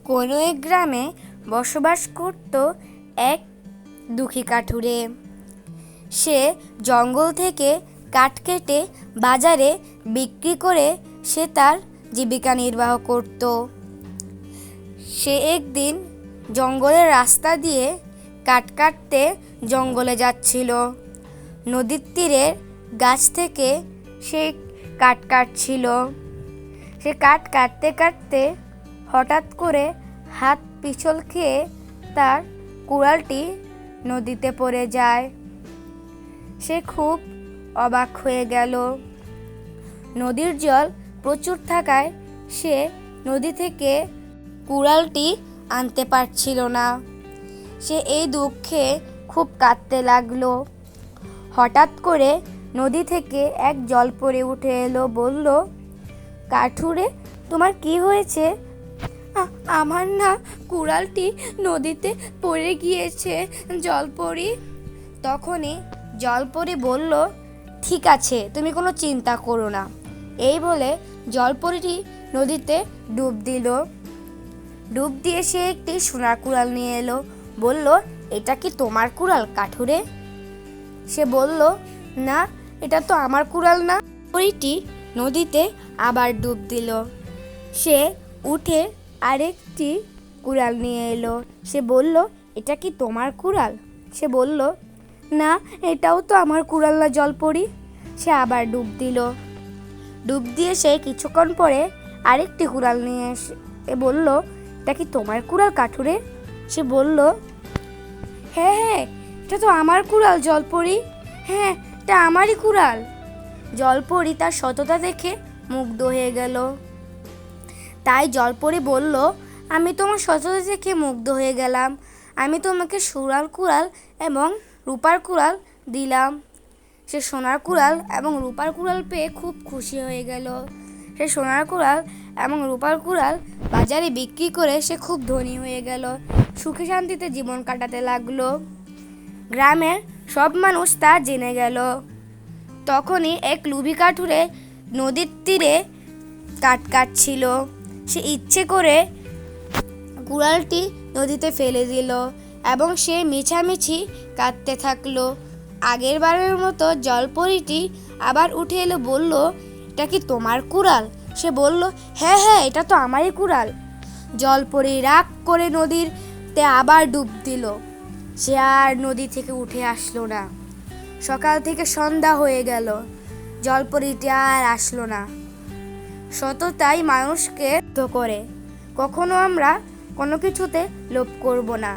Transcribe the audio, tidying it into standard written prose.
কোনো এক গ্রামে বসবাস করত এক দুঃখী কাঠুরে। সে জঙ্গল থেকে কাঠ কেটে বাজারে বিক্রি করে সে তার জীবিকা নির্বাহ করত। সে একদিন জঙ্গলের রাস্তা দিয়ে কাঠ কাটতে জঙ্গলে যাচ্ছিল। নদীর তীরের গাছ থেকে সে কাঠ কাটছিল। সে কাঠ কাটতে কাটতে হঠাৎ করে হাত পিছল খেয়ে তার কুড়ালটি নদীতে পড়ে যায়। সে খুব অবাক হয়ে গেল। নদীর জল প্রচুর থাকায় সে নদী থেকে কুড়ালটি আনতে পারছিল না। সে এই দুঃখে খুব কাঁদতে লাগলো। হঠাৎ করে নদী থেকে এক জলপরি উঠে এলো, বলল, কাঠুরে, তোমার কি হয়েছে? আমার না কুড়ালটি নদীতে পড়ে গিয়েছে জলপরি। তখনই জলপরি বলল, ঠিক আছে, তুমি কোনো চিন্তা করো না। এই বলে জলপরিটি নদীতে ডুব দিল। ডুব দিয়ে সে একটি সোনার কুড়াল নিয়ে এলো, বলল, এটা কি তোমার কুড়াল কাঠুরে? সে বলল, না, এটা তো আমার কুড়াল না। পরিটি নদীতে আবার ডুব দিল। সে উঠে আরেকটি কুড়াল নিয়ে এলো। সে বলল, এটা কি তোমার কুড়াল? সে বলল, না, এটাও তো আমার কুড়াল না জলপরি। সে আবার ডুব দিল। ডুব দিয়ে সে কিছুক্ষণ পরে আরেকটি কুড়াল নিয়ে এসে বলল, এটা কি তোমার কুড়াল কাঠুরে? সে বলল, হ্যাঁ হ্যাঁ, এটা তো আমার কুড়াল জলপরি। হ্যাঁ, এটা আমারই কুড়াল। জলপরি তার সততা দেখে মুগ্ধ হয়ে গেল। তাই জলপরি বলল, আমি তোমার সততা দেখে মুগ্ধ হয়ে গেলাম। আমি তোমাকে সোনার কুড়াল এবং রূপার কুড়াল দিলাম। সে সোনার কুড়াল এবং রূপার কুড়াল পেয়ে খুব খুশি হয়ে গেল। সে সোনার কুড়াল এবং রূপার কুড়াল বাজারে বিক্রি করে সে খুব ধনী হয়ে গেল। সুখে শান্তিতে জীবন কাটাতে লাগলো। গ্রামের সব মানুষ তা জেনে গেল। তখনই এক লুভি কাঠুরে নদীর তীরে কাঠ কাটছিল। সে ইচ্ছে করে কুড়ালটি নদীতে ফেলে দিল এবং সে মিছামিছি কাঁদতে থাকলো। আগের বারের মতো জলপরিটি আবার উঠে এলো, বলল, এটা কি তোমার কুড়াল? সে বলল, হ্যাঁ হ্যাঁ, এটা তো আমারই কুড়াল। জলপরি রাগ করে নদীতে আবার ডুব দিল। সে আর নদী থেকে উঠে আসলো না। সকাল থেকে সন্ধ্যা হয়ে গেল, জলপরিটি আর আসলো না। সততাই মানুষকে তো করে। কখনো আমরা কোনো কিছুতে লোভ করব না।